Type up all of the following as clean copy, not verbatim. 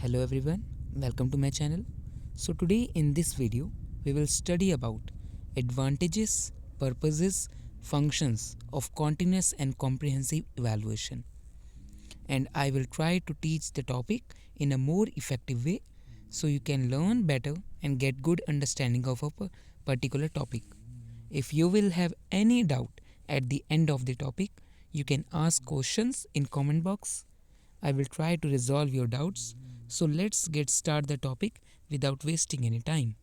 Hello everyone, welcome to my channel. So today in this video we will study about advantages, purposes, functions of continuous and comprehensive evaluation. And I will try to teach the topic in a more effective way so you can learn better and get good understanding of a particular topic. If you will have any doubt at the end of the topic, you can ask questions in comment box. I will try to resolve your doubts. So let's get start the topic without wasting any time.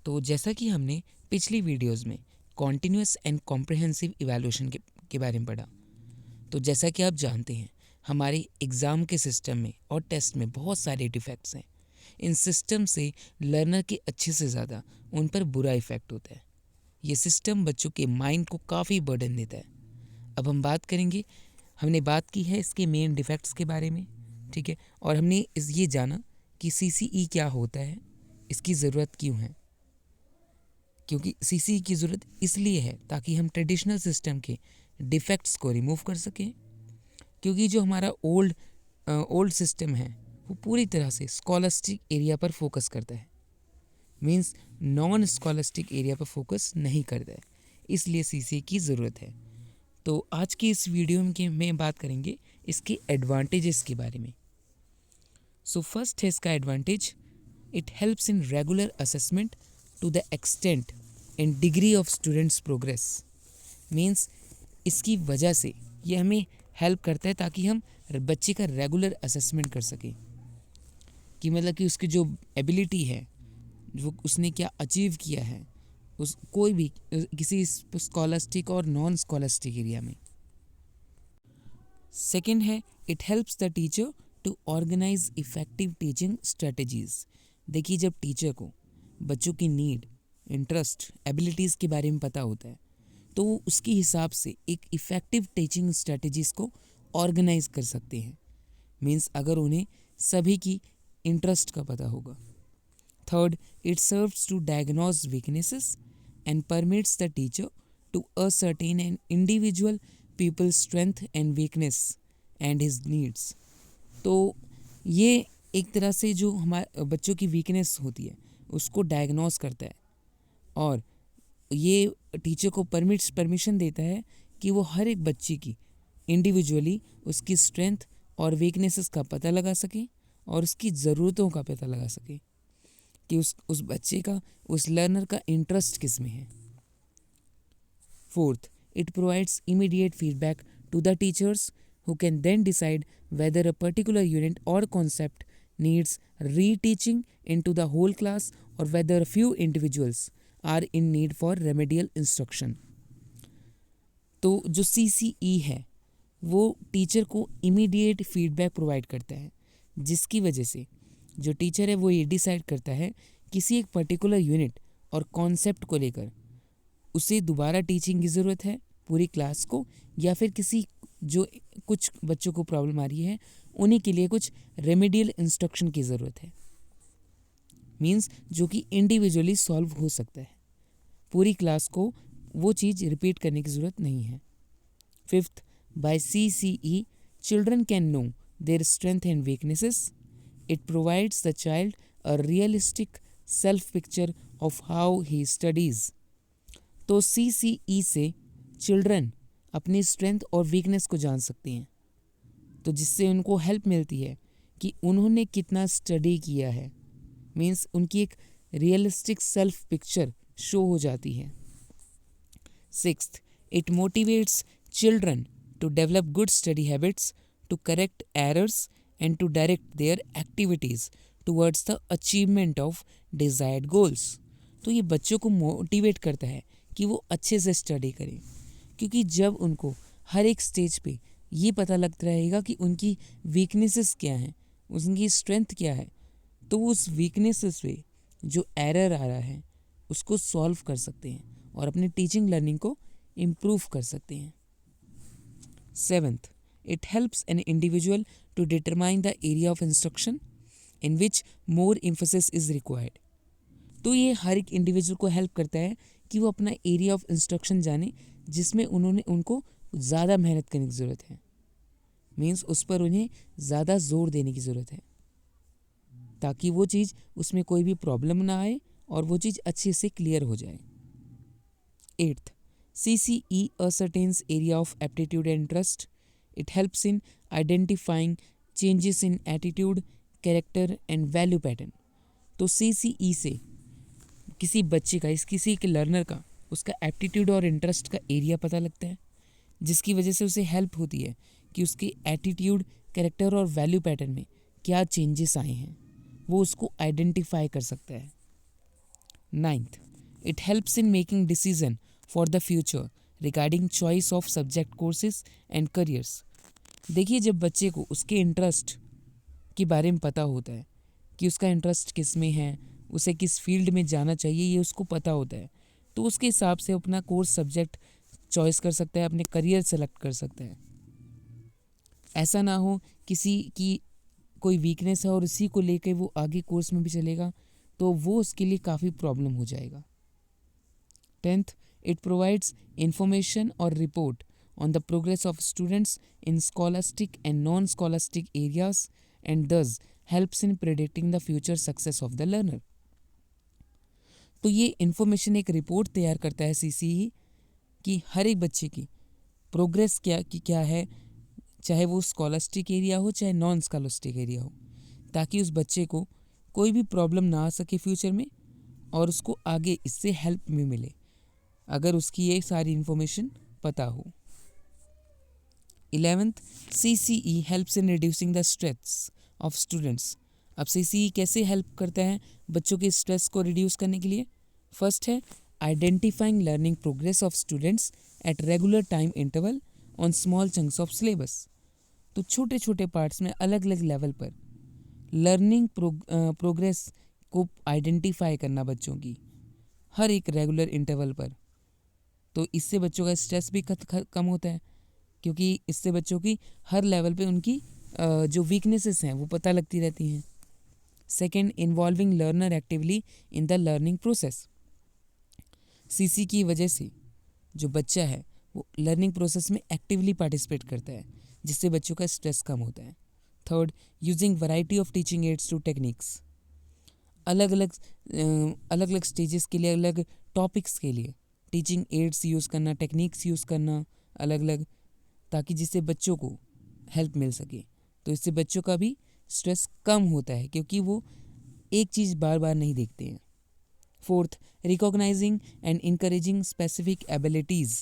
तो जैसा कि हमने पिछली videos में continuous and comprehensive evaluation के बारे में पढ़ा, तो जैसा कि आप जानते हैं हमारे एग्ज़ाम के सिस्टम में और टेस्ट में बहुत सारे डिफेक्ट्स हैं. इन सिस्टम से लर्नर के अच्छे से ज़्यादा उन पर बुरा इफ़ेक्ट होता है. ये सिस्टम बच्चों के माइंड को काफ़ी बर्डन देता है. अब हम बात करेंगे, हमने बात की है इसके मेन डिफेक्ट्स के बारे में, ठीक है, और हमने ये जाना कि सीसीई क्या होता है, इसकी ज़रूरत क्यों है. क्योंकि सीसीई की ज़रूरत इसलिए है ताकि हम ट्रेडिशनल सिस्टम के डिफेक्ट्स को रिमूव कर सकें. क्योंकि जो हमारा ओल्ड सिस्टम है वो पूरी तरह से स्कॉलस्टिक एरिया पर फोकस करता है, मींस नॉन स्कॉलस्टिक एरिया पर फोकस नहीं करता है, इसलिए सीसीई की ज़रूरत है. तो आज की इस वीडियो में बात करेंगे इसके एडवांटेजेस के बारे में. सो फर्स्ट है इसका advantage, it helps in regular assessment to the extent and degree of students progress. Means इसकी वजह से ये हमें हेल्प करता है ताकि हम बच्चे का रेगुलर असेसमेंट कर सकें कि मतलब कि उसकी जो एबिलिटी है, जो उसने क्या अचीव किया है उस कोई भी किसी स्कॉलस्टिक और नॉन स्कॉलस्टिक एरिया में. सेकंड है, it helps the teacher to organise effective teaching strategies. देखिए, जब टीचर को बच्चों की नीड, इंटरेस्ट, एबिलिटीज़ के बारे में पता होता है तो वो उसके हिसाब से एक इफ़ेक्टिव टीचिंग स्ट्रेटजीज़ को ऑर्गेनाइज कर सकते हैं. मीन्स अगर उन्हें सभी की इंटरेस्ट का पता होगा. Third, it serves to diagnose weaknesses and permits the teacher to ascertain an individual people's strength and weakness and his needs. तो ये एक तरह से जो हमारे बच्चों की वीकनेस होती है उसको डायग्नोस करता है और ये टीचर को परमिशन देता है कि वो हर एक बच्चे की इंडिविजुअली उसकी स्ट्रेंथ और वीकनेसेस का पता लगा सके और उसकी ज़रूरतों का पता लगा सके कि उस बच्चे का, उस लर्नर का इंटरेस्ट किस में है. Fourth, it provides immediate feedback to the teachers who can then decide whether a particular unit or concept needs reteaching into the whole class or whether few individuals are in need for remedial instruction. तो जो CCE है वो teacher को immediate feedback provide करता है, जिसकी वजह से जो टीचर है वो ये डिसाइड करता है किसी एक पर्टिकुलर यूनिट और कॉन्सेप्ट को लेकर उसे दोबारा टीचिंग की ज़रूरत है पूरी क्लास को, या फिर किसी जो कुछ बच्चों को प्रॉब्लम आ रही है उन्हीं के लिए कुछ रेमेडियल इंस्ट्रक्शन की ज़रूरत है. मींस जो कि इंडिविजुअली सॉल्व हो सकता है, पूरी क्लास को वो चीज़ रिपीट करने की ज़रूरत नहीं है. Fifth, by CCE children can know their strength and weaknesses. It provides the child a realistic self-picture of how he studies. तो CCE से चिल्ड्रन अपनी स्ट्रेंथ और वीकनेस को जान सकते हैं, तो जिससे उनको हेल्प मिलती है कि उन्होंने कितना स्टडी किया है. मीन्स उनकी एक रियलिस्टिक सेल्फ पिक्चर शो हो जाती है. Sixth, it motivates children to develop good study habits, to correct errors and to direct their activities towards the achievement of desired goals. तो ये बच्चों को मोटिवेट करता है कि वो अच्छे से स्टडी करें, क्योंकि जब उनको हर एक स्टेज पे ये पता लगता रहेगा कि उनकी वीकनेसेस क्या हैं, उनकी स्ट्रेंथ क्या है, तो वो उस वीकनेसेस पे जो एरर आ रहा है उसको सॉल्व कर सकते हैं और अपनी टीचिंग लर्निंग को इम्प्रूव कर सकते हैं. Seventh, it helps an individual to determine the area of instruction in which more emphasis is required. तो ये हर एक इंडिविजुअल को हेल्प करता है कि वो अपना एरिया ऑफ इंस्ट्रक्शन जाने जिसमें उनको ज़्यादा मेहनत करने की ज़रूरत है. मीन्स उस पर उन्हें ज़्यादा जोर देने की ज़रूरत है. ताकि वो चीज़ उसमें कोई भी प्रॉब्लम ना आए और वो चीज़ अच्छे से क्लियर हो जाए। 8th, CCE ascertains area of aptitude and interest. It helps in identifying changes in attitude, character and value pattern. तो CCE से किसी बच्चे का किसी के लर्नर का उसका एप्टीट्यूड और इंटरेस्ट का एरिया पता लगता है, जिसकी वजह से उसे हेल्प होती है कि उसके एटीट्यूड, कैरेक्टर और वैल्यू पैटर्न में क्या चेंजेस आए हैं, वो उसको आइडेंटिफाई कर सकता है। 9th, it helps in making decision for the future regarding choice of subject courses and careers. देखिए, जब बच्चे को उसके इंटरेस्ट के बारे में पता होता है कि उसका इंटरेस्ट किस में है, उसे किस फील्ड में जाना चाहिए, ये उसको पता होता है, तो उसके हिसाब से अपना कोर्स सब्जेक्ट चॉइस कर सकता है, अपने करियर सेलेक्ट कर सकता है। ऐसा ना हो किसी की कोई वीकनेस है और उसी को लेकर वो आगे कोर्स में भी चलेगा, तो वो उसके लिए काफ़ी प्रॉब्लम हो जाएगा। 10th, it provides information or report on the progress of students in scholastic and non-scholastic areas and thus helps in predicting the future success of the learner. तो ये इन्फॉर्मेशन एक रिपोर्ट तैयार करता है CCE कि हर एक बच्चे की प्रोग्रेस क्या है, चाहे वो स्कॉलस्टिक एरिया हो चाहे नॉन स्कॉलस्टिक एरिया हो, ताकि उस बच्चे को कोई भी प्रॉब्लम ना आ सके फ्यूचर में और उसको आगे इससे हेल्प भी मिले अगर उसकी ये सारी इन्फॉर्मेशन पता हो। 11th, CCE helps in reducing the stress of students. अब CCE कैसे हेल्प करता है बच्चों के स्ट्रेस को रिड्यूस करने के लिए? फर्स्ट है identifying learning progress of students at regular time interval on small chunks of syllabus. तो छोटे छोटे पार्ट्स में अलग अलग लेवल पर लर्निंग प्रोग्रेस को आइडेंटिफाई करना बच्चों की हर एक रेगुलर इंटरवल पर। तो इससे बच्चों का स्ट्रेस भी कम होता है, क्योंकि इससे बच्चों की हर लेवल पे उनकी जो वीकनेसेस हैं वो पता लगती रहती हैं। Second, involving learner actively in the learning process. CC की वजह से जो बच्चा है वो लर्निंग प्रोसेस में एक्टिवली पार्टिसिपेट करता है, जिससे बच्चों का स्ट्रेस कम होता है। Third, using variety of teaching ads to techniques. अलग अलग स्टेजेस के लिए, अलग टॉपिक्स के लिए टीचिंग एड्स यूज़ करना, टेक्निक्स यूज़ करना अलग अलग, ताकि जिससे बच्चों को हेल्प मिल सके। तो इससे बच्चों का भी स्ट्रेस कम होता है, क्योंकि वो एक चीज़ बार बार नहीं देखते हैं। Fourth, recognising and encouraging specific abilities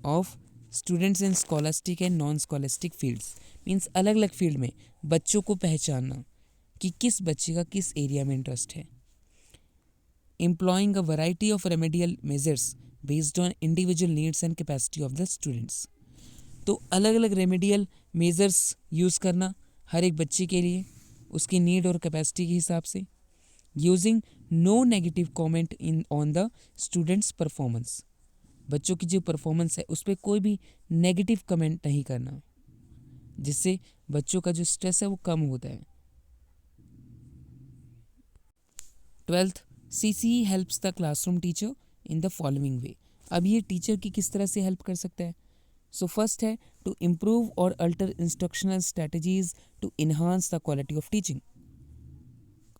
of students in scholastic and non scholastic fields. Means अलग अलग फील्ड में बच्चों को पहचानना कि किस बच्चे का किस एरिया में इंटरेस्ट है। employing a variety of remedial measures based on individual needs and capacity of the students. तो अलग अलग रेमेडियल मेजर्स यूज़ करना हर एक बच्चे के लिए उसकी नीड और कैपेसिटी के हिसाब से। Using no negative comment in on the students performance. बच्चों की जो परफॉर्मेंस है उस पर कोई भी नेगेटिव कमेंट नहीं करना, जिससे बच्चों का जो स्ट्रेस है वो कम होता है। 12th, CCE helps the classroom teacher in the following वे। अब ये टीचर की किस तरह से हेल्प कर सकता है? सो फर्स्ट है टू इम्प्रूव और alter instructional strategies to enhance the quality of teaching.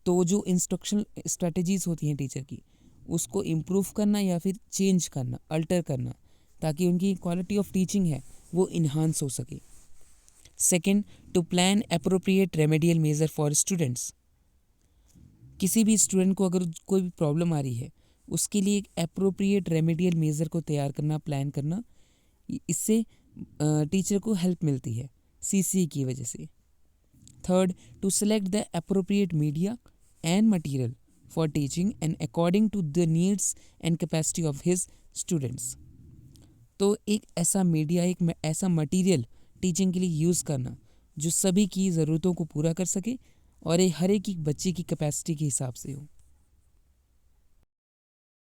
तो जो इंस्ट्रक्शनल स्ट्रैटेजीज होती हैं टीचर की, उसको इम्प्रूव करना या फिर चेंज करना, अल्टर करना, ताकि उनकी क्वालिटी ऑफ टीचिंग है वो इन्हांस हो सके। Second, to plan appropriate remedial measure for students. किसी भी स्टूडेंट को अगर कोई भी प्रॉब्लम आ रही है, उसके लिए एक अप्रोप्रिएट रेमेडियल मेजर को तैयार करना, प्लान करना, इससे टीचर को हेल्प मिलती है CCE की वजह से। Third, to select the appropriate media and material for teaching and according to the needs and capacity of his students. तो एक ऐसा मीडिया, एक ऐसा मटीरियल टीचिंग के लिए यूज़ करना जो सभी की ज़रूरतों को पूरा कर सके और हर एक बच्चे की कैपेसिटी के हिसाब से हो।